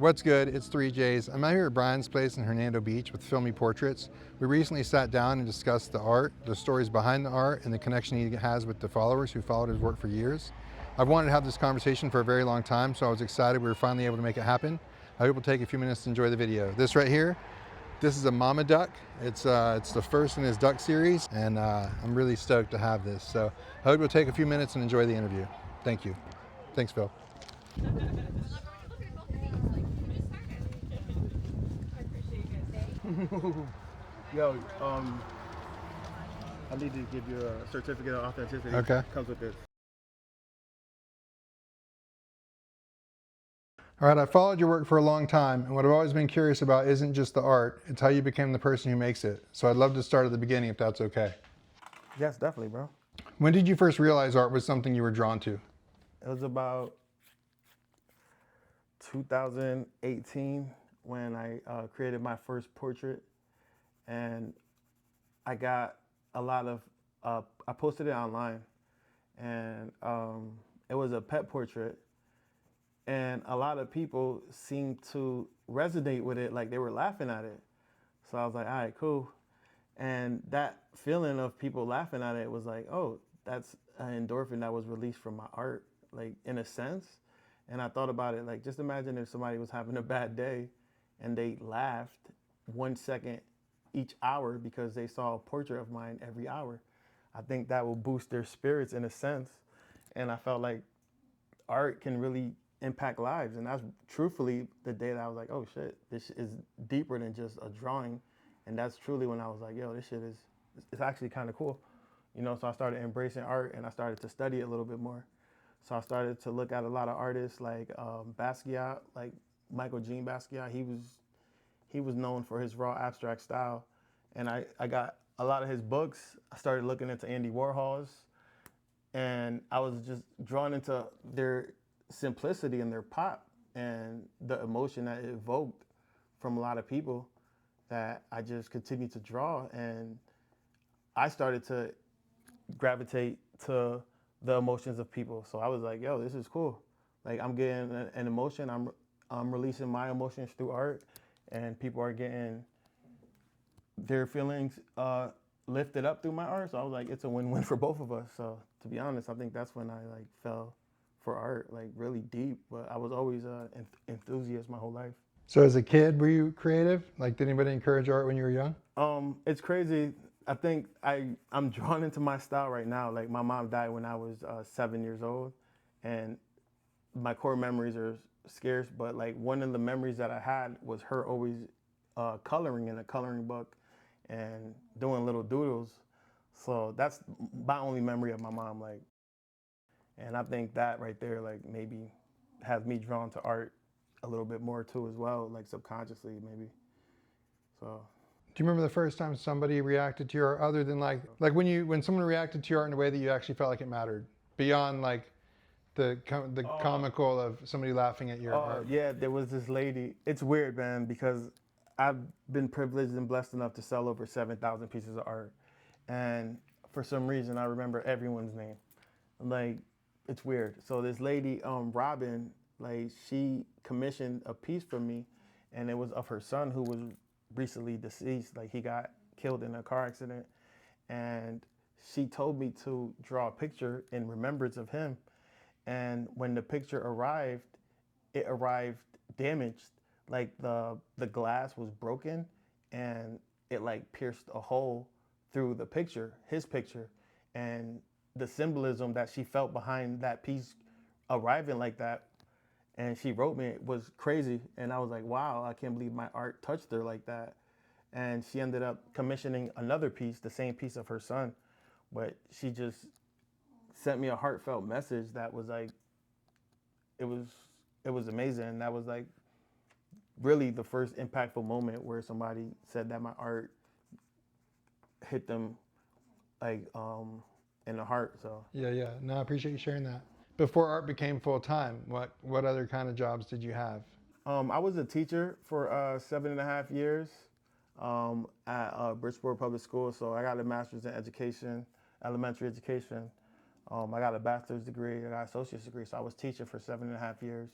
What's good? It's 3J's. I'm out here at Brian's place in Hernando Beach with Philmyportraits. We recently sat down and discussed the art, the stories behind the art, and the connection he has with the followers who followed his work for years. I've wanted to have this conversation for a very long time, so I was excited we were finally able to make it happen. I hope we'll take a few minutes to enjoy the video. This right here, this is a mama duck. It's the first in his duck series, and I'm really stoked to have this. So I hope we'll take a few minutes and enjoy the interview. Thank you. Thanks, Phil. Yo, I need to give you a certificate of authenticity. Okay. Comes with this. All right, I followed your work for a long time, and what I've always been curious about isn't just the art, it's how you became the person who makes it. So I'd love to start at the beginning if that's okay. Yes, definitely, bro. When did you first realize art was something you were drawn to? It was about 2018 when I created my first portrait, and I got a lot of, I posted it online, and it was a pet portrait, and a lot of people seemed to resonate with it, like they were laughing at it. So I was like, all right, cool. And that feeling of people laughing at it was like, oh, that's an endorphin that was released from my art, like in a sense. And I thought about it, like, just imagine if somebody was having a bad day and they laughed 1 second each hour because they saw a portrait of mine every hour. I think that will boost their spirits in a sense. And I felt like art can really impact lives. And that's truthfully the day that I was like, oh shit, this is deeper than just a drawing. And that's truly when I was like, yo, this shit is, it's actually kind of cool. You know, so I started embracing art and I started to study it a little bit more. So I started to look at a lot of artists like Basquiat, like Michael Jean Basquiat. He was known for his raw abstract style. And I got a lot of his books. I started looking into Andy Warhol's, and I was just drawn into their simplicity and their pop and the emotion that it evoked from a lot of people, that I just continued to draw. And I started to gravitate to the emotions of people. So I was like, yo, this is cool. Like, I'm getting an emotion. I'm releasing my emotions through art, and people are getting their feelings lifted up through my art. So I was like, it's a win-win for both of us. So to be honest, I think that's when I like fell for art, like really deep. But I was always an enthusiast my whole life. So as a kid, were you creative? Like, did anybody encourage art when you were young? It's crazy. I think I'm drawn into my style right now. Like, my mom died when I was 7 years old, and my core memories are scarce. But like, one of the memories that I had was her always coloring in a coloring book and doing little doodles. So that's my only memory of my mom. Like, and I think that right there, like, maybe has me drawn to art a little bit more too as well, like subconsciously maybe. So. Do you remember the first time somebody reacted to your art, other than like when someone reacted to your art in a way that you actually felt like it mattered, beyond like the comical of somebody laughing at your art? Yeah, there was this lady. It's weird, man, because I've been privileged and blessed enough to sell over 7,000 pieces of art. And for some reason, I remember everyone's name. Like, it's weird. So this lady, Robin, like, she commissioned a piece for me, and it was of her son who was recently deceased. Like, he got killed in a car accident. And she told me to draw a picture in remembrance of him. And when the picture arrived, it arrived damaged. Like, the glass was broken, and it like pierced a hole through the picture, his picture. And the symbolism that she felt behind that piece arriving like that, and she wrote me, it was crazy. And I was like, wow, I can't believe my art touched her like that. And she ended up commissioning another piece, the same piece of her son, but she just sent me a heartfelt message that was like, it was amazing. And that was like really the first impactful moment where somebody said that my art hit them like in the heart. So Yeah. No, I appreciate you sharing that. Before art became full time, what other kind of jobs did you have? I was a teacher for 7.5 years at Bridgeport Public School. So I got a master's in education, elementary education. I got a bachelor's degree, I got an associate's degree. So I was teaching for 7.5 years.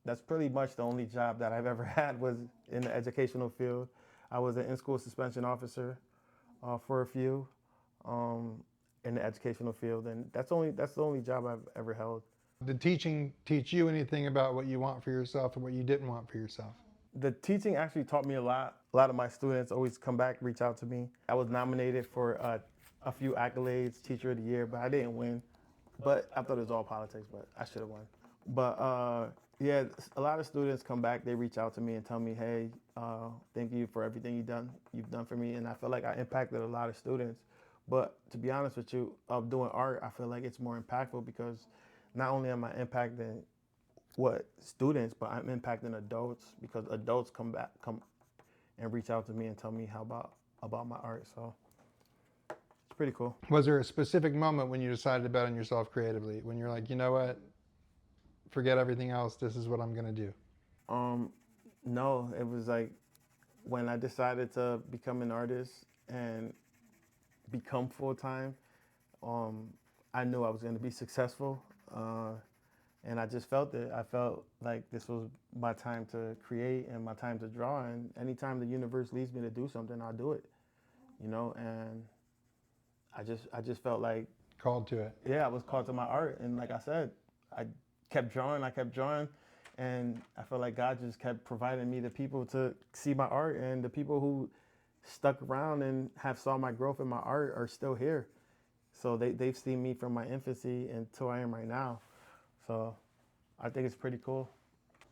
that's pretty much the only job that I've ever had was in the educational field. I was an in-school suspension officer for a few in the educational field, and that's the only job I've ever held. Did teaching teach you anything about what you want for yourself and what you didn't want for yourself? The teaching actually taught me a lot. A lot of my students always come back, reach out to me. I was nominated for a few accolades, Teacher of the Year, but I didn't win. But I thought it was all politics, but I should have won. But yeah, a lot of students come back. They reach out to me and tell me, "Hey, thank you for everything you've done for me." And I feel like I impacted a lot of students. But to be honest with you, of doing art, I feel like it's more impactful because not only am I impacting what students, but I'm impacting adults because adults come and reach out to me and tell me how about my art. So it's pretty cool. Was there a specific moment when you decided to bet on yourself creatively? When you're like, you know what, forget everything else, this is what I'm gonna do? Um, no, it was like when I decided to become an artist and become full time. Um, I knew I was going to be successful, and I just felt it. I felt like this was my time to create and my time to draw. And anytime the universe leads me to do something, I'll do it. You know, and I just felt like, Called to it. yeah, I was called to my art. And like I said, I I kept drawing, and I felt like God just kept providing me the people to see my art, and the people who stuck around and have saw my growth in my art are still here. So they've seen me from my infancy until I am right now. So I think it's pretty cool.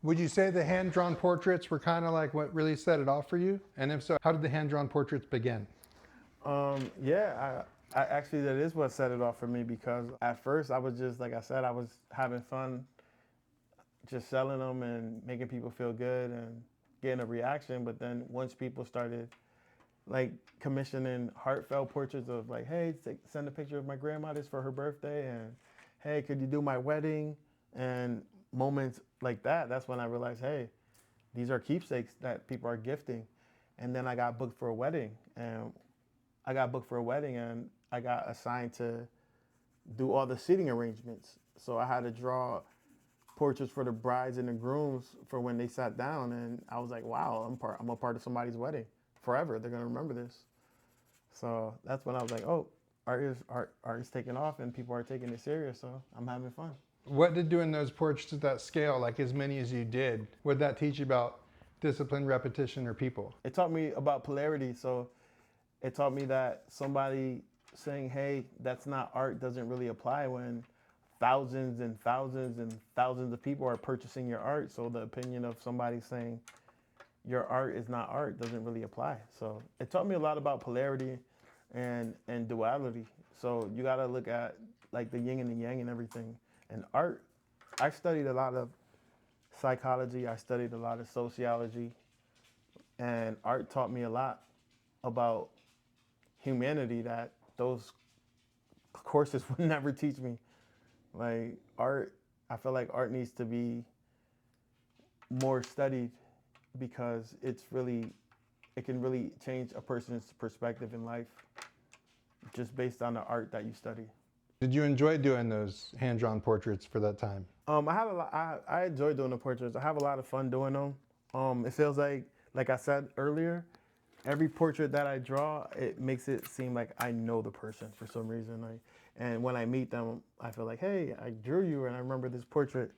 Would you say the hand-drawn portraits were kind of like what really set it off for you? And if so, how did the hand-drawn portraits begin? Yeah, I actually that is what set it off for me because at first I was just like I said I was having fun, just selling them and making people feel good and getting a reaction. But then once people started like commissioning heartfelt portraits of like, hey, send a picture of my grandma this for her birthday, and hey, could you do my wedding, and moments like that, that's when I realized, hey, these are keepsakes that people are gifting. And then I got booked for a wedding, and I got assigned to do all the seating arrangements. So I had to draw portraits for the brides and the grooms for when they sat down, and I was like, wow, I'm a part of somebody's wedding forever. They're gonna remember this. So that's when I was like, oh, art is taking off, and people are taking it serious. So I'm having fun. What did doing those portraits at that scale, like as many as you did, what did that teach you about discipline, repetition, or people? It taught me about polarity. So it taught me that somebody saying, hey, that's not art doesn't really apply when thousands and thousands and thousands of people are purchasing your art. So the opinion of somebody saying your art is not art doesn't really apply. So it taught me a lot about polarity and duality. So you got to look at like the yin and the yang and everything. And art, I studied a lot of psychology, I studied a lot of sociology, and art taught me a lot about humanity that those courses would never teach me. Like art, I feel like art needs to be more studied because it can really change a person's perspective in life just based on the art that you study. Did you enjoy doing those hand-drawn portraits for that time? I had a lot. I enjoy doing the portraits. I have a lot of fun doing them. It feels like I said earlier, every portrait that I draw, it makes it seem like I know the person for some reason. Like, and when I meet them, I feel like, hey, I drew you, and I remember this portrait.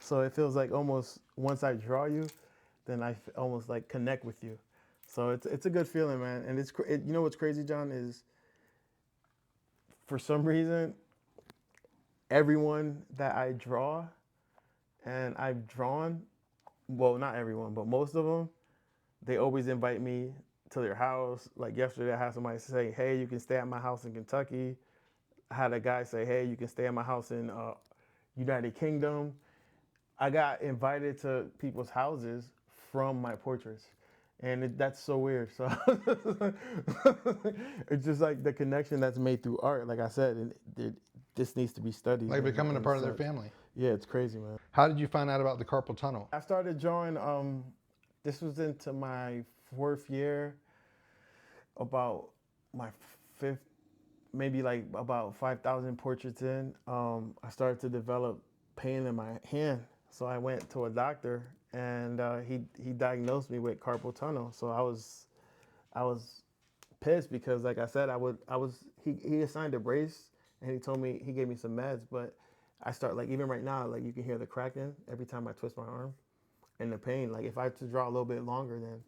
So it feels like almost once I draw you, then almost like connect with you. So it's a good feeling, man. And you know what's crazy, John, is for some reason, everyone that I draw and I've drawn, well, not everyone, but most of them, they always invite me to their house. Like yesterday, I had somebody say, hey, you can stay at my house in Kentucky. I had a guy say, hey, you can stay at my house in United Kingdom. I got invited to people's houses from my portraits. And that's so weird. So it's just like the connection that's made through art. Like I said, this needs to be studied. Like becoming a part of their family. Yeah, it's crazy, man. How did you find out about the carpal tunnel? I started drawing, this was into my 4th year, about my 5th, maybe like about 5,000 portraits in. I started to develop pain in my hand. So I went to a doctor, and he diagnosed me with carpal tunnel. So I was pissed because, like I said, he assigned a brace, and he gave me some meds, but I start, like, even right now, like, you can hear the cracking every time I twist my arm, and the pain. Like, if I had to draw a little bit longer, then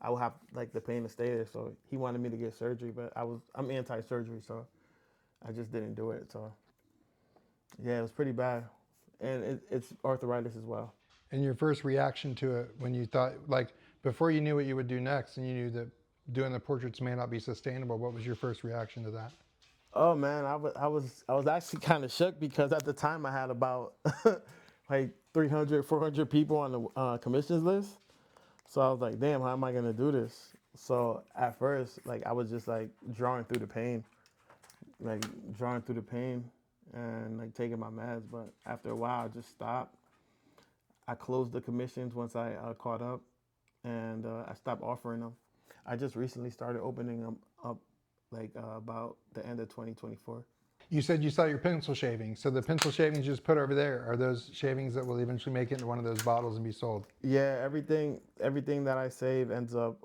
I will have, like, the pain to stay there. So he wanted me to get surgery, but I'm anti-surgery, so I just didn't do it. So yeah, it was pretty bad, and it's arthritis as well. And your first reaction to it when you thought, like, before you knew what you would do next and you knew that doing the portraits may not be sustainable, what was your first reaction to that? Oh man, I was actually kind of shook because at the time I had about like 300, 400 people on the commissions list. So I was like, damn, how am I gonna do this? So at first, like, I was just like drawing through the pain, like drawing through the pain, and like taking my meds. But after a while, I just stopped. I closed the commissions once I caught up, and I stopped offering them. I just recently started opening them up, like about the end of 2024. You said you saw your pencil shavings. So the pencil shavings you just put over there, are those shavings that will eventually make it into one of those bottles and be sold? Yeah, everything that I save ends up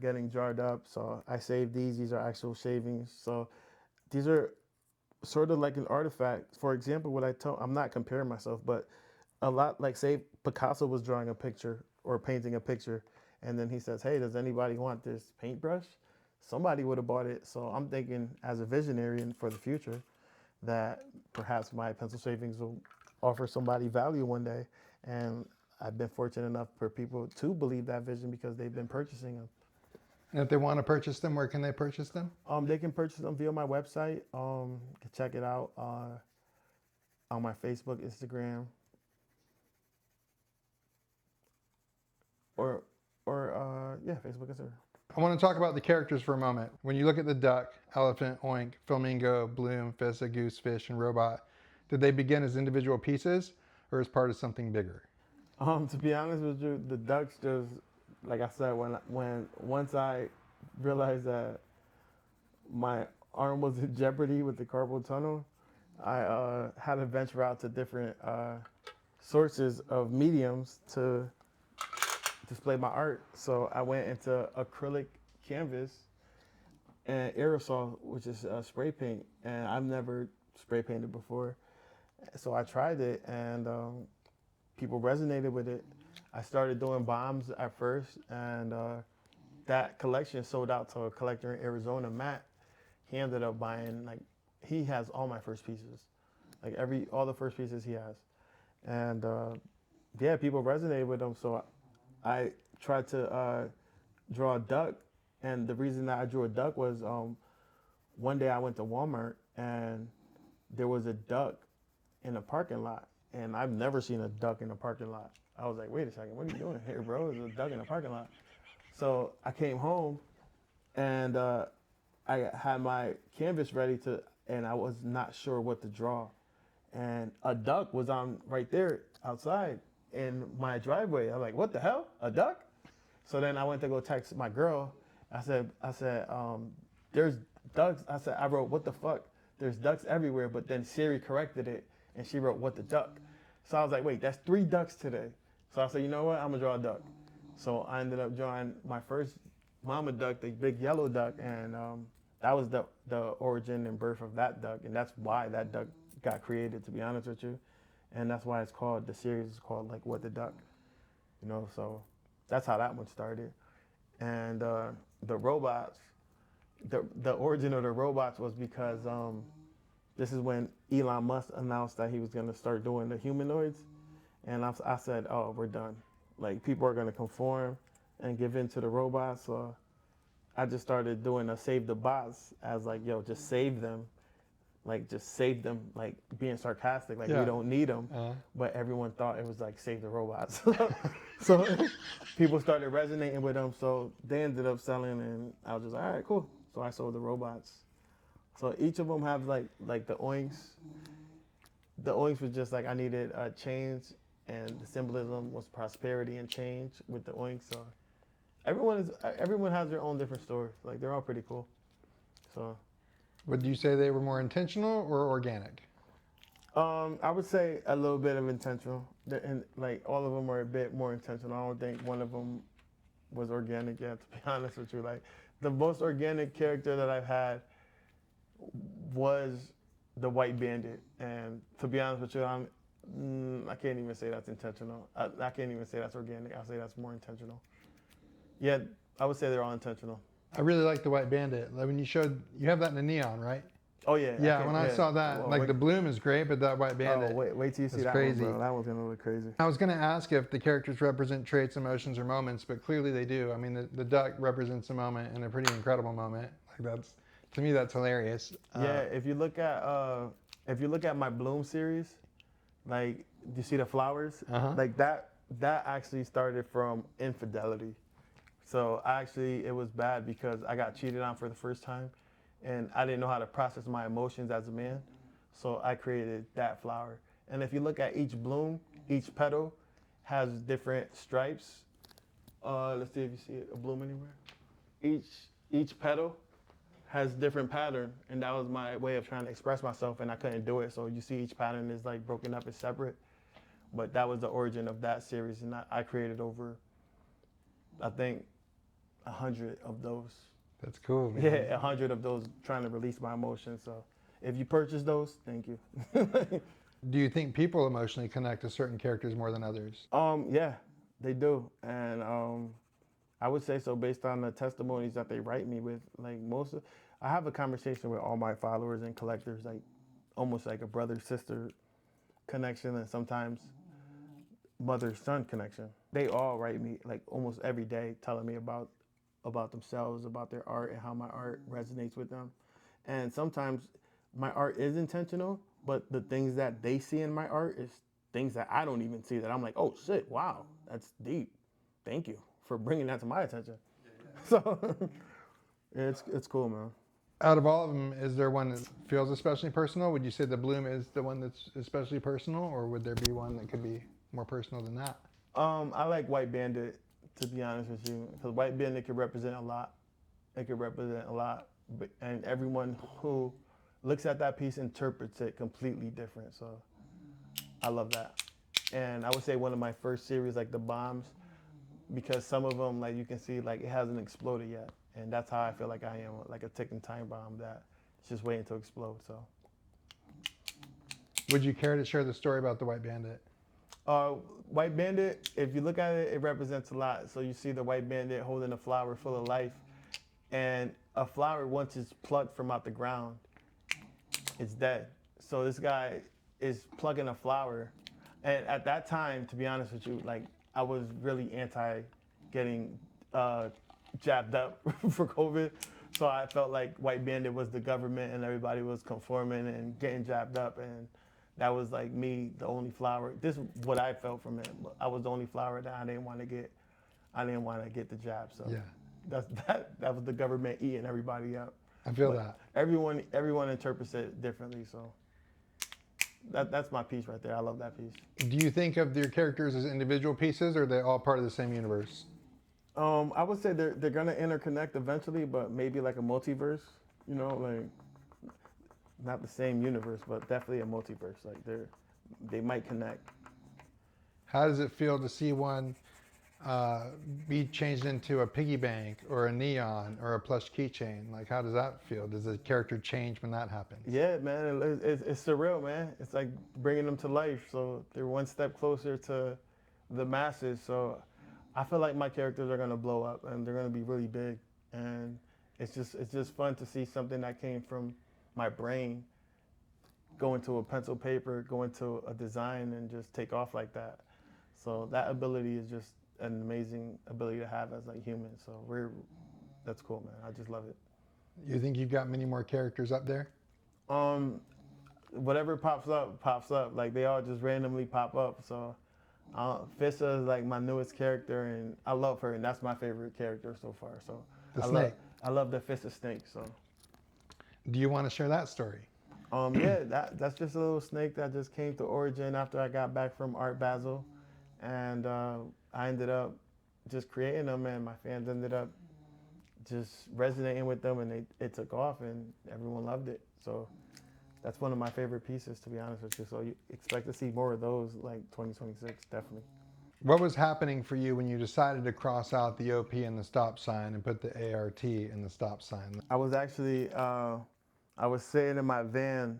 getting jarred up. So I save these. These are actual shavings. So these are sort of like an artifact. For example, I'm not comparing myself, but a lot, like, say Picasso was drawing a picture or painting a picture, and then he says, "Hey, does anybody want this paintbrush?" Somebody would have bought it. So I'm thinking, as a visionary and for the future, that perhaps my pencil shavings will offer somebody value one day. And I've been fortunate enough for people to believe that vision because they've been purchasing them. And if they want to purchase them, where can they purchase them? They can purchase them via my website. You can check it out on my Facebook, Instagram, or yeah, Facebook, Instagram. I want to talk about the characters for a moment. When you look at the duck, elephant, oink, flamingo, bloom, fissa, goose, fish, and robot, did they begin as individual pieces or as part of something bigger? To be honest with you, the ducks just, like I said, when once I realized that my arm was in jeopardy with the carpal tunnel, I had to venture out to different sources of mediums to display my art. So I went into acrylic canvas and aerosol, which is spray paint, and I've never spray painted before. So I tried it, and people resonated with it. I started doing bombs at first, and that collection sold out to a collector in Arizona, Matt. He ended up buying, like, he has all my first pieces, like all the first pieces he has, and yeah, people resonated with them. So I tried to draw a duck, and the reason that I drew a duck was one day I went to Walmart and there was a duck in a parking lot, and I've never seen a duck in a parking lot. I was like, wait a second, what are you doing here, bro? There's a duck in a parking lot. So I came home, and I had my canvas ready and I was not sure what to draw. And a duck was on right there outside in my driveway. I'm like, what the hell? A duck? So then I went to go text my girl. I said, there's ducks. I wrote, what the fuck? There's ducks everywhere. But then Siri corrected it, and she wrote, what the duck? So I was like, wait, that's 3 ducks today. So I said, you know what? I'm gonna draw a duck. So I ended up drawing my first mama duck, the big yellow duck, and that was the origin and birth of that duck, and that's why that duck got created, to be honest with you. And that's why the series is called, like, What the Duck, so that's how that one started. And the robots, the origin of the robots was because this is when Elon Musk announced that he was going to start doing the humanoids. And I said, oh, we're done. Like, people are going to conform and give in to the robots. So I just started doing a save the bots as, like, yo, just save them. Like, just save them, like, being sarcastic, like, Yeah. we don't need them. Uh-huh. But everyone thought it was like, save the robots. So people started resonating with them. So they ended up selling, and I was just like, all right, cool. So I sold the robots. So each of them have like the oinks. The oinks was just like, I needed a change, and the symbolism was prosperity and change with the oinks. So everyone has their own different story. Like, they're all pretty cool. So Would you say they were more intentional or organic? I would say a little bit of intentional. And like all of them are a bit more intentional. I don't think one of them was organic yet. To be honest with you, like the most organic character that I've had was the White Bandit, and to be honest with you, I can't even say that's intentional. I can't even say that's organic. I'll say that's more intentional. Yeah, I would say they're all intentional. I really like the White Bandit. Like when you have that in the neon, right? Oh yeah, I Yeah, can't. when I Yeah. saw that, Well, like the bloom is great, but that White oh Bandit wait till you see is that one, crazy. bro. That one's gonna look crazy. I was going to ask if the characters represent traits, emotions, or moments, but clearly they do. I mean, the duck represents a moment and a pretty incredible moment. Like that's, to me, that's hilarious. Yeah, if you look at my Bloom series, like you see the flowers, Uh-huh. like that actually started from infidelity. So actually, it was bad because I got cheated on for the first time, and I didn't know how to process my emotions as a man. So I created that flower. And if you look at each bloom, each petal has different stripes. Let's see if you see a bloom anywhere. Each each petal has different pattern, and that was my way of trying to express myself, and I couldn't do it. So you see, each pattern is like broken up, it's separate. But that was the origin of that series, and I created over, I think, 100 of those. That's cool, man. Yeah, 100 of those trying to release my emotions. So if you purchase those, thank you. Do you think people emotionally connect to certain characters more than others? Yeah, they do, and I would say so based on the testimonies that they write me with. Like I have a conversation with all my followers and collectors, like almost like a brother sister connection, and sometimes mother son connection. They all write me like almost every day, telling me about themselves, about their art, and how my art resonates with them. And sometimes my art is intentional, but the things that they see in my art is things that I don't even see. That I'm like, oh shit, wow, that's deep. Thank you for bringing that to my attention. So yeah, it's cool, man. Out of all of them, is there one that feels especially personal? Would you say the bloom is the one that's especially personal, or would there be one that could be more personal than that? I like White Bandit, to be honest with you, because White Bandit could represent a lot. It could represent a lot, and everyone who looks at that piece interprets it completely different. So I love that. And I would say one of my first series, like the bombs, because some of them, like you can see, like it hasn't exploded yet, and that's how I feel like I am, like a ticking time bomb that it's just waiting to explode. So, Would you care to share the story about the White Bandit? uh, White Bandit, if you look at it, it represents a lot. So you see the White Bandit holding a flower full of life, and a flower once it's plucked from out the ground, it's dead. So this guy is plucking a flower, and at that time, to be honest with you, like I was really anti getting jabbed up for COVID. So I felt like White Bandit was the government, and everybody was conforming and getting jabbed up, and that was like me, the only flower. This is what I felt from it. I was the only flower that I didn't want to get. I didn't want to get the jab. So Yeah, that was the government eating everybody up. I feel But that. everyone interprets it differently. So that's my piece right there. I love that piece. Do you think of your characters as individual pieces, or are they all part of the same universe? I would say they're gonna interconnect eventually, but maybe like a multiverse. You know, like not the same universe, but definitely a multiverse. Like they might connect. How does it feel to see one be changed into a piggy bank or a neon or a plush keychain? Like, how does that feel? Does the character change when that happens? Yeah, man, it's surreal, man. It's like bringing them to life. So they're one step closer to the masses. So I feel like my characters are gonna blow up and they're gonna be really big. And it's just fun to see something that came from my brain go into a pencil paper, go into a design, and just take off like that. So that ability is just an amazing ability to have as like humans. So that's cool, man. I just love it. You think you've got many more characters up there? Um, Whatever pops up, pops up. Like they all just randomly pop up. So Fissa is like my newest character, and I love her, and that's my favorite character so far. So The I snake. I love the Fissa snake. So Do you want to share that story? yeah, that's just a little snake that just came to origin after I got back from Art Basel, and I ended up just creating them, and my fans ended up just resonating with them, and it took off, and everyone loved it. So that's one of my favorite pieces, to be honest with you. So you expect to see more of those, like 2026, definitely. What was happening for you when you decided to cross out the OP in the stop sign and put the ART in the stop sign? I was actually, I was sitting in my van,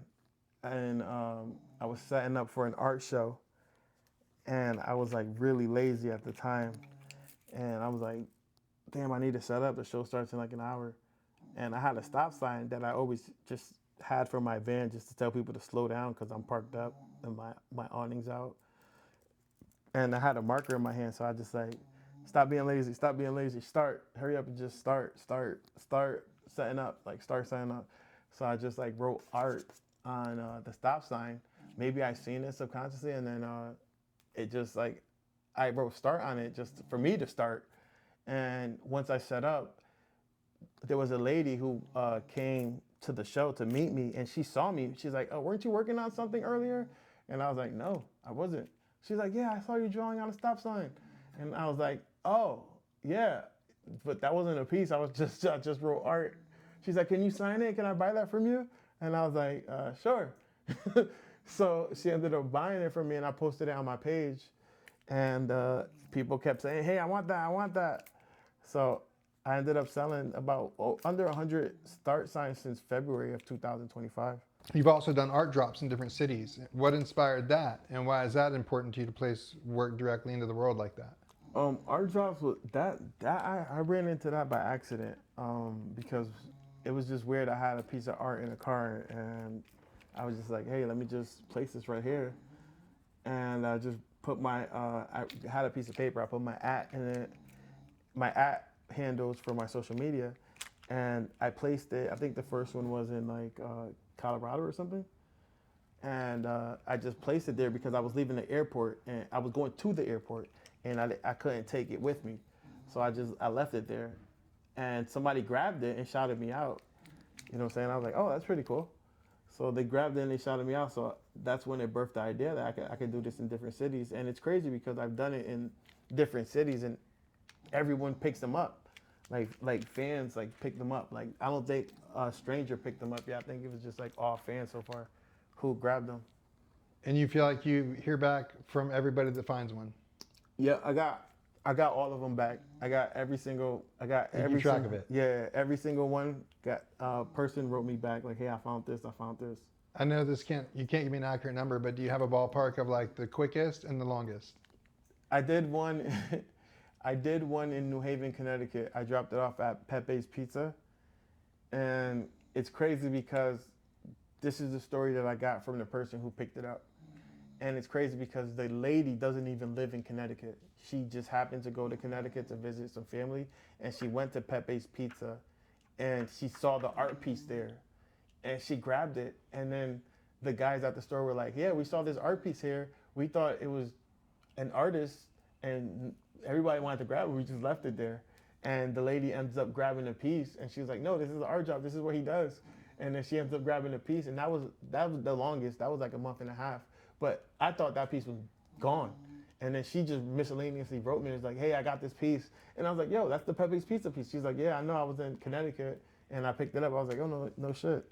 and I was setting up for an art show, and I was like really lazy at the time, and I was like, damn, I need to set up. The show starts in like an hour, and I had a stop sign that I always just had for my van just to tell people to slow down because I'm parked up and my awning's out, and I had a marker in my hand, so I just like, stop being lazy, stop being lazy, start, hurry up and just start setting up, like start setting up. So I just like wrote art on the stop sign. Maybe I seen it subconsciously, and then it just like, I wrote start on it just for me to start. And once I set up, there was a lady who came to the show to meet me, and she saw me. She's like, "Oh, weren't you working on something earlier?" And I was like, "No, I wasn't." She's like, "Yeah, I saw you drawing on a stop sign," and I was like, "Oh, yeah, but that wasn't a piece. I just wrote art." She's like, "Can you sign it? Can I buy that from you?" And I was like, "Sure." So she ended up buying it from me, and I posted it on my page, and people kept saying, "Hey, I want that, I want that." So I ended up selling about under 100 start signs since February of 2025. You've also done art drops in different cities. What inspired that, and why is that important to you to place work directly into the world like that? Art drops was I ran into that by accident because it was just weird. I had a piece of art in a car, and I was just like, hey, let me just place this right here, and I just put my I had a piece of paper. I put my @ in it, my @ handles for my social media, and I placed it. I think the first one was in like Colorado or something, and I just placed it there because I was leaving the airport and I was going to the airport, and I couldn't take it with me, so I left it there, and somebody grabbed it and shouted me out. You know what I'm saying? I was like, oh, that's pretty cool. So they grabbed it and they shouted me out. So that's when it birthed the idea that I could do this in different cities, and it's crazy because I've done it in different cities and everyone picks them up. Like fans like pick them up. Like I don't think a stranger picked them up yet. I think it was just like all fans so far who grabbed them. And you feel like you hear back from everybody that finds one. Yeah, I got all of them back. I got You keep every track single of it. yeah, every single one got person wrote me back like, "Hey, I found this. I found this." I know you can't give me an accurate number, but do you have a ballpark of like the quickest and the longest? I did one I did one in New Haven, Connecticut. I dropped it off at Pepe's Pizza, and it's crazy because this is the story that I got from the person who picked it up. And it's crazy because the lady doesn't even live in Connecticut. She just happened to go to Connecticut to visit some family, and she went to Pepe's Pizza, and she saw the art piece there, and she grabbed it. And then the guys at the store were like, "Yeah, we saw this art piece here. We thought it was an artist, and everybody wanted to grab it. We just left it there." And the lady ends up grabbing a piece, and she was like, "No, this is an art job. This is what he does." And then she ends up grabbing a piece, and that was the longest. That was like a month and a half. But I thought that piece was gone. And then she just miscellaneously wrote me and was like, "Hey, I got this piece." And I was like, "Yo, that's the Pepe's Pizza piece." She's like, "Yeah, I know. I was in Connecticut and I picked it up." I was like, "Oh no, no shit."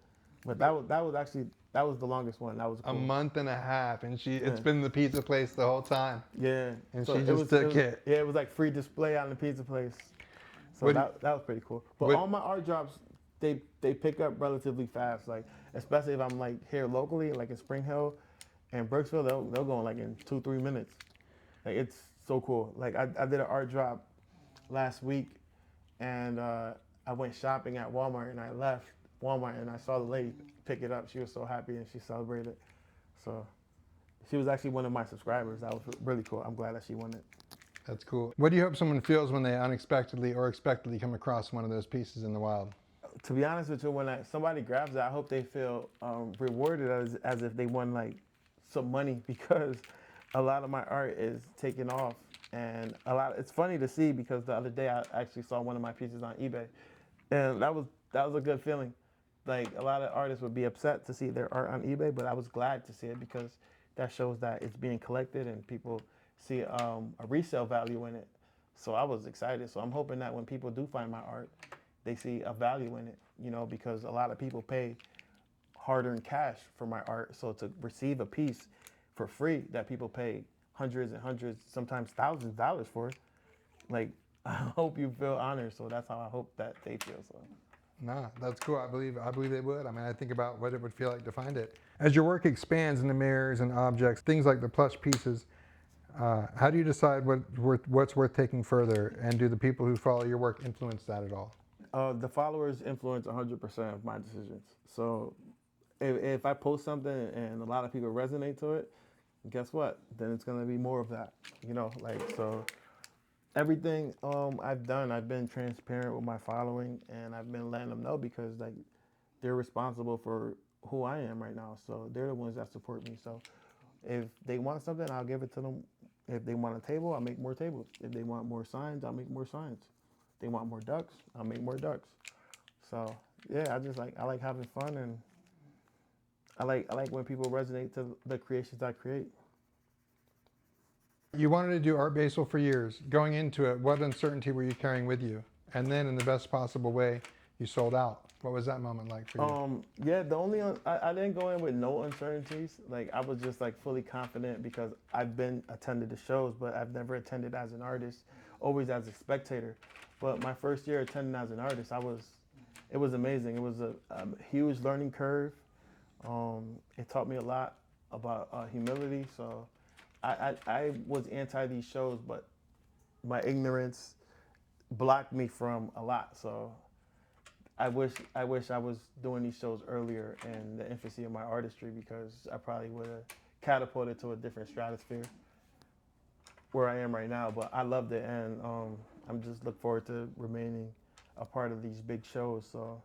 But that was the longest one. That was A cool. month and a half, and Yeah. it's been the pizza place the whole time, Yeah. and So she just took it. yeah, it was like free display on the pizza place. So What, that was pretty cool. But what, all my art drops, they pick up relatively fast. Like especially if I'm like here locally, like in Spring Hill and Brooksville, they'll go in like in 2-3 minutes. Like it's so cool. Like I did an art drop last week, and I went shopping at Walmart, and I left Walmart and I saw the lady pick it up. She was so happy and she celebrated. So she was actually one of my subscribers. That was really cool. I'm glad that she won it. that's cool. What do you hope someone feels when they unexpectedly or expectedly come across one of those pieces in the wild? To be honest with you, when somebody grabs it, I hope they feel rewarded as if they won like some money because a lot of my art is taking off, and it's funny to see because the other day I actually saw one of my pieces on eBay, and that was a good feeling. Like a lot of artists would be upset to see their art on eBay, but I was glad to see it because that shows that it's being collected and people see a resale value in it. So I was excited. So I'm hoping that when people do find my art, they see a value in it, because a lot of people pay hard-earned cash for my art. So to receive a piece for free that people pay hundreds and hundreds, sometimes thousands of dollars for, like, I hope you feel honored. So that's how I hope that they feel. So. No, that's cool. I believe they would. I mean, I think about what it would feel like to find it. As your work expands into mirrors and objects, things like the plush pieces, how do you decide what's worth taking further? And do the people who follow your work influence that at all? The followers influence 100% of my decisions. So if I post something and a lot of people resonate to it, guess what? Then it's gonna be more of that. Like, so everything I've done, I've been transparent with my following, and I've been letting them know because like they're responsible for who I am right now. So they're the ones that support me. So if they want something, I'll give it to them. If they want a table, I'll make more tables. If they want more signs, I'll make more signs. If they want more ducks, I'll make more ducks. So yeah, I like having fun, and I like when people resonate to the creations I create. You wanted to do Art Basel for years. Going into it, what uncertainty were you carrying with you? And then, in the best possible way, you sold out. What was that moment like for you? Yeah, the only I didn't go in with no uncertainties. Like I was just like fully confident because I've been attended the shows, but I've never attended as an artist, always as a spectator. But my first year attending as an artist, it was amazing. It was a huge learning curve. It taught me a lot about humility. So I was anti these shows, but my ignorance blocked me from a lot. So I wish I was doing these shows earlier in the infancy of my artistry because I probably would have catapulted to a different stratosphere where I am right now. But I loved it, and I'm just look forward to remaining a part of these big shows. So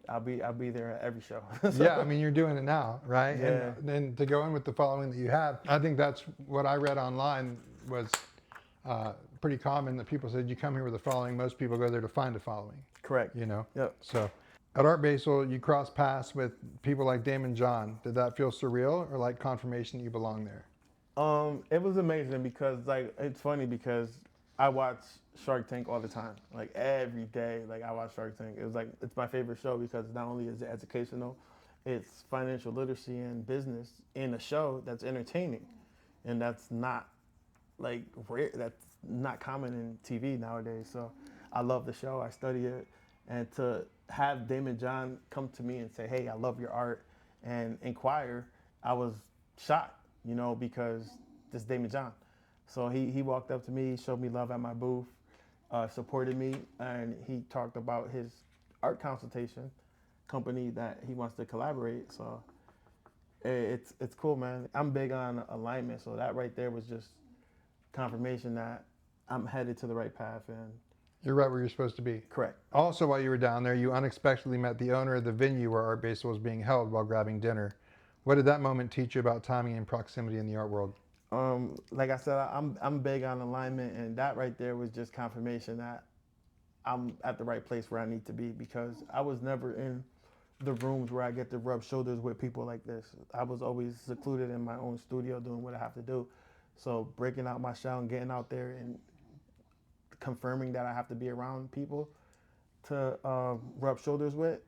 I'll be there at every show. So, Yeah, I mean, you're doing it now, right? yeah, And then to go in with the following that you have, I think that's what I read online was pretty common that people said you come here with a following. Most people go there to find a following, correct. you know? Yep. So at Art Basel, you cross paths with people like Damon John. Did that feel surreal or like confirmation that you belong there? It was amazing because like it's funny because I watch Shark Tank all the time, like every day. Like I watch Shark Tank. It was like it's my favorite show because not only is it educational, it's financial literacy and business in a show that's entertaining, and that's not like rare. That's not common in TV nowadays. So I love the show. I study it, and to have Damon John come to me and say, "Hey, I love your art," and inquire, I was shocked, because this Damon John. So he walked up to me, showed me love at my booth, supported me, and he talked about his art consultation company that he wants to collaborate. So it's cool, man. I'm big on alignment, so that right there was just confirmation that I'm headed to the right path. And You're right where you're supposed to be. correct. Also, while you were down there, you unexpectedly met the owner of the venue where Art Basel was being held while grabbing dinner. What did that moment teach you about timing and proximity in the art world? Like I said, I'm big on alignment, and that right there was just confirmation that I'm at the right place where I need to be because I was never in the rooms where I get to rub shoulders with people like this. I was always secluded in my own studio doing what I have to do. So breaking out my shell and getting out there and confirming that I have to be around people to rub shoulders with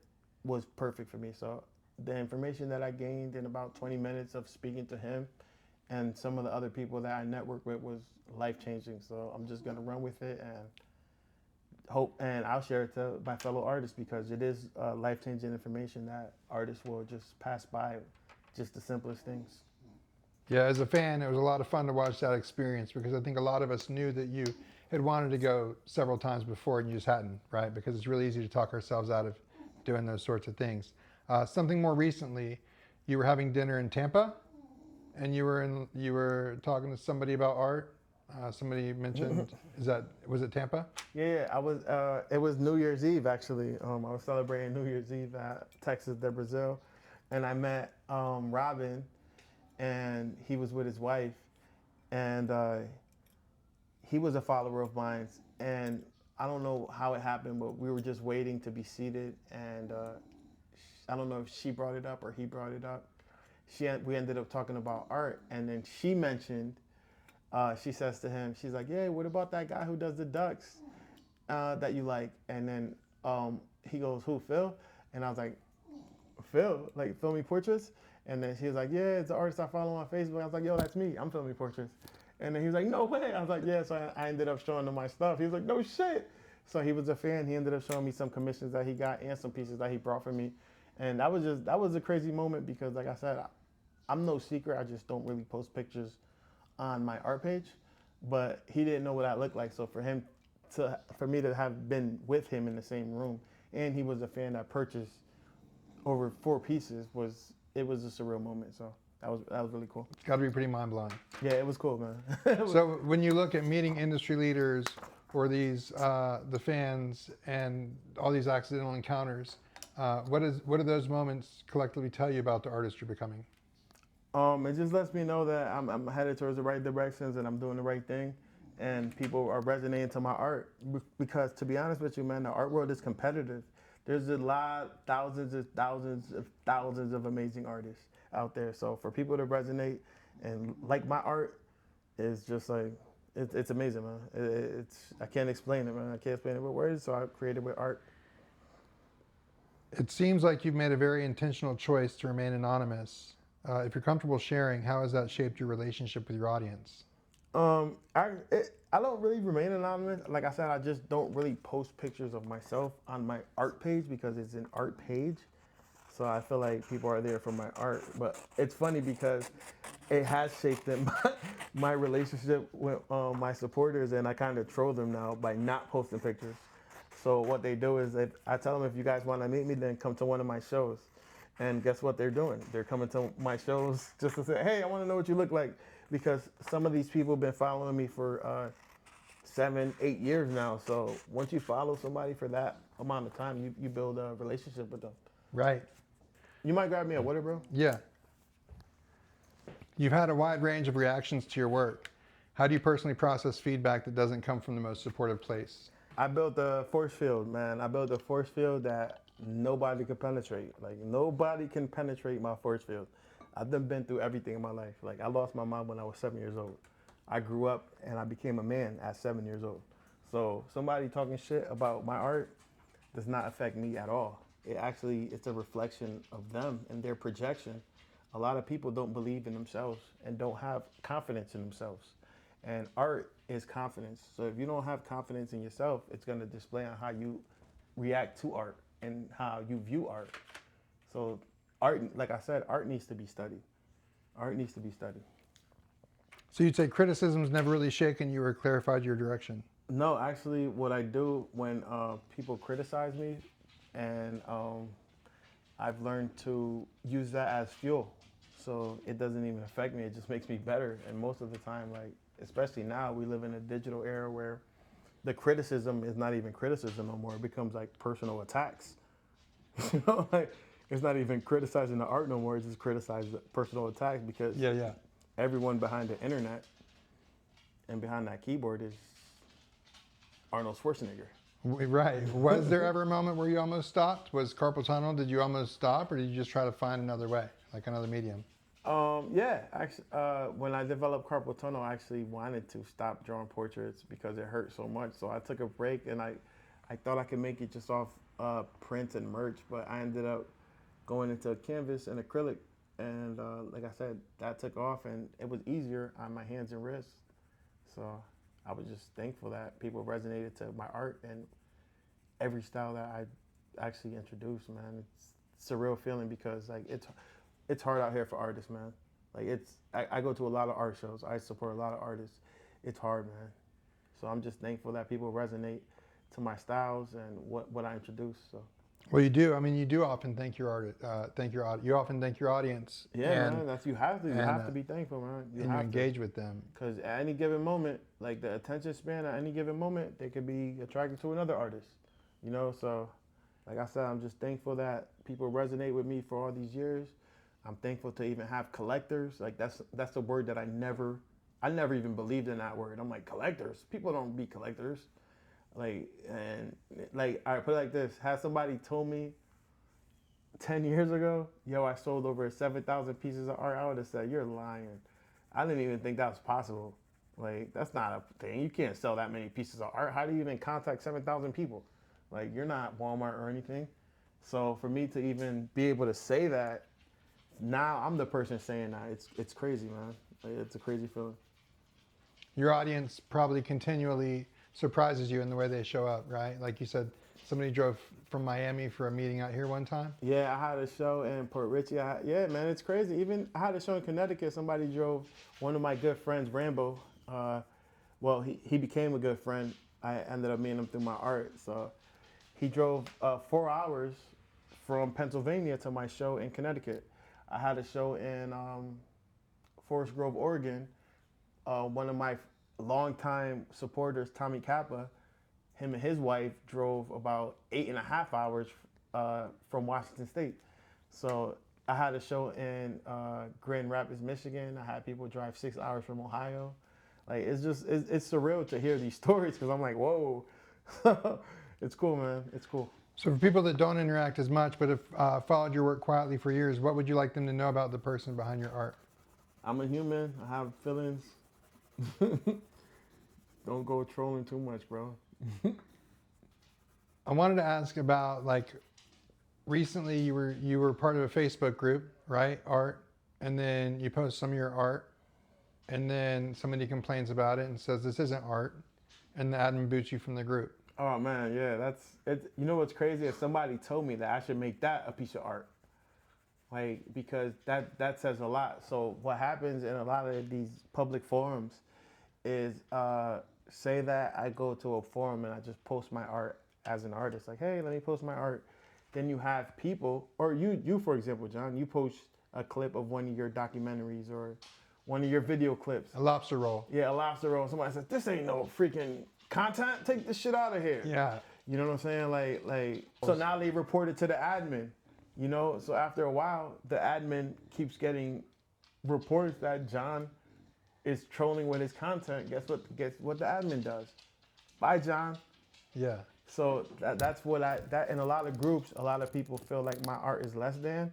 was perfect for me. So the information that I gained in about 20 minutes of speaking to him and some of the other people that I networked with was life changing. So I'm just gonna run with it and hope, and I'll share it to my fellow artists because it is life changing information that artists will just pass by, just the simplest things. Yeah, as a fan, it was a lot of fun to watch that experience because I think a lot of us knew that you had wanted to go several times before and you just hadn't, right? Because it's really easy to talk ourselves out of doing those sorts of things. Something more recently, you were having dinner in Tampa, and you were talking to somebody about art. Somebody mentioned, was it Tampa? Yeah, I was. It was New Year's Eve actually. I was celebrating New Year's Eve at Texas de Brazil, and I met Robin, and he was with his wife, and he was a follower of mine, and I don't know how it happened, but we were just waiting to be seated, and I don't know if she brought it up or he brought it up. We ended up talking about art, and then she mentioned. She says to him, she's like, "Yeah, what about that guy who does the ducks that you like?" And then he goes, "Who, Phil?" And I was like, Phil, like Philmyportraits. And then she was like, yeah, it's the artist I follow on Facebook. I was like, yo, that's me. I'm Philmyportraits. And then he was like, no way. I was like, yeah. So I ended up showing him my stuff. He was like, no shit. So he was a fan. He ended up showing me some commissions that he got and some pieces that he brought for me. And that was a crazy moment because, like I said, I'm no secret. I just don't really post pictures on my art page. But he didn't know what I looked like. So for me to have been with him in the same room, and he was a fan that purchased over 4 pieces, was a surreal moment. So that was really cool. It's got to be pretty mind-blowing. Yeah, it was cool, man. So when you look at meeting industry leaders or these the fans and all these accidental encounters, what do those moments collectively tell you about the artist you're becoming? It just lets me know that I'm headed towards the right directions and I'm doing the right thing, and people are resonating to my art. Because to be honest with you, man, the art world is competitive. There's a lot, thousands of amazing artists out there. So for people to resonate and like my art is just like it's amazing, man. It's I can't explain it, man. I can't explain it with words. So I created with art. It seems like you've made a very intentional choice to remain anonymous. If you're comfortable sharing, how has that shaped your relationship with your audience? I don't really remain anonymous. Like I said, I just don't really post pictures of myself on my art page because it's an art page. So I feel like people are there for my art. But it's funny because it has shaped my relationship with my supporters, and I kind of troll them now by not posting pictures. So what they do is I tell them, if you guys want to meet me, then come to one of my shows. And guess what they're doing? They're coming to my shows just to say, hey, I want to know what you look like. Because some of these people have been following me for 7, 8 years now. So once you follow somebody for that amount of time, you build a relationship with them. Right. You might grab me a water, bro? Yeah. You've had a wide range of reactions to your work. How do you personally process feedback that doesn't come from the most supportive place? I built a force field, man. I built a force field that nobody could penetrate. Like, nobody can penetrate my force field. I've been through everything in my life. Like, I lost my mom when I was 7 years old. I grew up and I became a man at 7 years old. So somebody talking shit about my art does not affect me at all. It's a reflection of them and their projection. A lot of people don't believe in themselves and don't have confidence in themselves. And art is confidence. So if you don't have confidence in yourself, it's going to display on how you react to art and how you view art. So art, like I said, art needs to be studied. Art needs to be studied. So you'd say criticism's never really shaken you or clarified your direction? No, actually, what I do when people criticize me, and I've learned to use that as fuel. So it doesn't even affect me. It just makes me better. And most of the time, like, especially now, we live in a digital era where the criticism is not even criticism no more. It becomes like personal attacks. You know, like, it's not even criticizing the art no more. It's just criticizing the personal attacks because Yeah. everyone behind the internet and behind that keyboard is Arnold Schwarzenegger. Right. Was there ever a moment where you almost stopped? Was carpal tunnel, did you almost stop, or did you just try to find another way, like another medium? Yeah, actually, when I developed carpal tunnel, I actually wanted to stop drawing portraits because it hurt so much. So I took a break, and I thought I could make it just off prints and merch, but I ended up going into canvas and acrylic, and like I said, that took off, and it was easier on my hands and wrists. So I was just thankful that people resonated to my art and every style that I actually introduced, man. It's a real feeling because like it's hard out here for artists, man. Like I go to a lot of art shows. I support a lot of artists. It's hard, man. So I'm just thankful that people resonate to my styles and what I introduce. So. Well, you do. I mean, you do often thank your you often thank your audience. Yeah, man. That's you have to. You have to and be thankful, man. you engage with them. Because at any given moment, like the attention span at any given moment, they could be attracted to another artist. You know, so like I said, I'm just thankful that people resonate with me for all these years. I'm thankful to even have collectors. Like that's a word that I never even believed in that word. I'm like, collectors? People don't be collectors. Like, and like, I put it like this: had somebody told me 10 years ago, yo, I sold over 7,000 pieces of art, I would have said, you're lying. I didn't even think that was possible. Like, that's not a thing. You can't sell that many pieces of art. How do you even contact 7,000 people? Like, you're not Walmart or anything. So for me to even be able to say that, now I'm the person saying that. It's crazy, man. Like, it's a crazy feeling. Your audience probably continually surprises you in the way they show up, right? Like you said, somebody drove from Miami for a meeting out here one time. Yeah, I had a show in Port Richey. Yeah, man, it's crazy. Even I had a show in Connecticut. Somebody drove, one of my good friends, Rambo. Well, he became a good friend. I ended up meeting him through my art. So he drove 4 hours from Pennsylvania to my show in Connecticut. I had a show in Forest Grove, Oregon. One of my longtime supporters, Tommy Kappa, him and his wife drove about 8.5 hours from Washington State. So I had a show in Grand Rapids, Michigan. I had people drive 6 hours from Ohio. Like, it's surreal to hear these stories because I'm like, whoa. It's cool, man. It's cool. So for people that don't interact as much but have followed your work quietly for years, what would you like them to know about the person behind your art? I'm a human. I have feelings. Don't go trolling too much, bro. I wanted to ask about, like, recently you were part of a Facebook group, right? Art, and then you post some of your art, and then somebody complains about it and says this isn't art, and the admin boots you from the group. Oh man, yeah, that's it. You know what's crazy is somebody told me that I should make that a piece of art, like, because that says a lot. So what happens in a lot of these public forums is, say that I go to a forum and I just post my art as an artist, like, hey, let me post my art. Then you have people, or you for example, John, you post a clip of one of your documentaries or one of your video clips. A lobster roll. Yeah, a lobster roll. Somebody says, this ain't no freaking content. Take this shit out of here. Yeah. You know what I'm saying? Like. So now they report it to the admin. You know, so after a while, the admin keeps getting reports that John is trolling with his content. Guess what the admin does? Bye, John. Yeah. So that's what that in a lot of groups, a lot of people feel like my art is less than,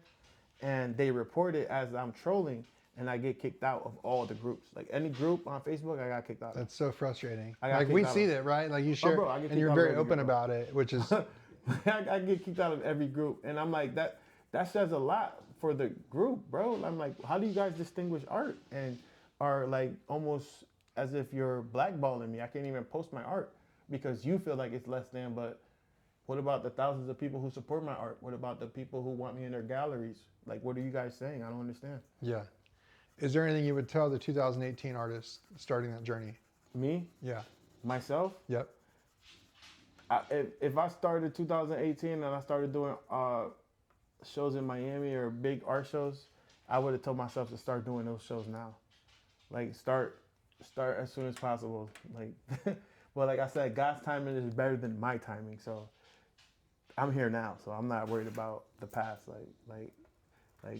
and they report it as I'm trolling, and I get kicked out of all the groups. Like any group on Facebook, I got kicked out of. That's so frustrating. I got Like, kicked we out see of. that, right? Like, you share, bro, I get and kicked you're out of very every open group. about it, which is I get kicked out of every group, and I'm like, that says a lot for the group, bro. I'm like, how do you guys distinguish art and are like almost as if you're blackballing me? I can't even post my art because you feel like it's less than. But what about the thousands of people who support my art? What about the people who want me in their galleries? Like, what are you guys saying? I don't understand. Yeah. Is there anything you would tell the 2018 artists starting that journey? Me? Yeah. Myself? Yep. If I started 2018 and I started doing shows in Miami or big art shows, I would have told myself to start doing those shows now. Like, start as soon as possible. Like, well, like I said, God's timing is better than my timing. So I'm here now, so I'm not worried about the past. Like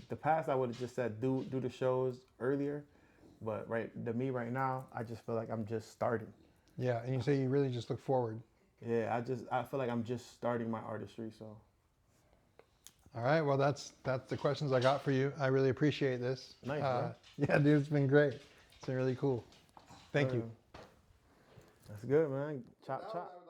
the past, I would have just said do the shows earlier, but right now, I just feel like I'm just starting. Yeah, and you say you really just look forward. Yeah, I feel like I'm just starting my artistry. So. All right, well, that's the questions I got for you. I really appreciate this. Nice, bro. Yeah, dude, it's been great. It's been really cool. Thank you. That's good, man. Chop chop.